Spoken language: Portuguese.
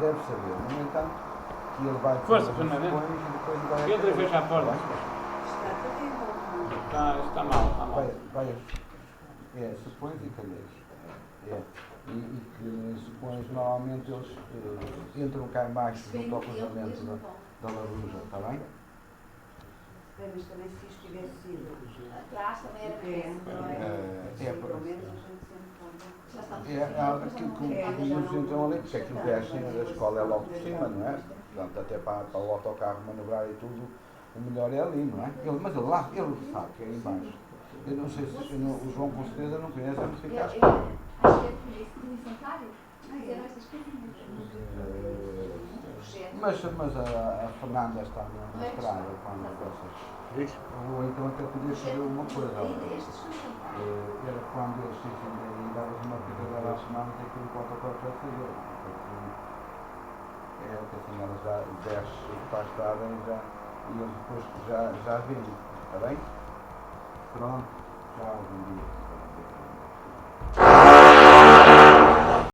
deve saber. No entanto, que ele vai Força, fazer os Fernando. supões e depois vai... Entra e fecha a porta. Está mal, está mal. Vai, supões e calheiros. É. E que supões, normalmente, eles entram cá embaixo, junto ao cruzamento da Laruja, está bem? Mas também se isto tivesse sido atrás também era pelo menos a gente sempre Aquilo que eles entram ali, porque aquilo que é a cena da escola é logo por cima, não é? Portanto, até para o autocarro manobrar e tudo, o melhor é ali, não é? Mas ele sabe que é aí embaixo. Eu não sei se o João com certeza não conhece onde fica a escola. Acho que é por isso que infantário. Fizeram estas coisinhas. Mas a Fernanda está na estrada quando vocês. Ou então até podia fazer uma coisa. Era quando eles se e davas uma picadela à semana que aquilo que o autocarro vai fazer. É o que assim ela já desce para a estrada e eles depois já vêm. Está bem? Pronto. Tchau, bom dia.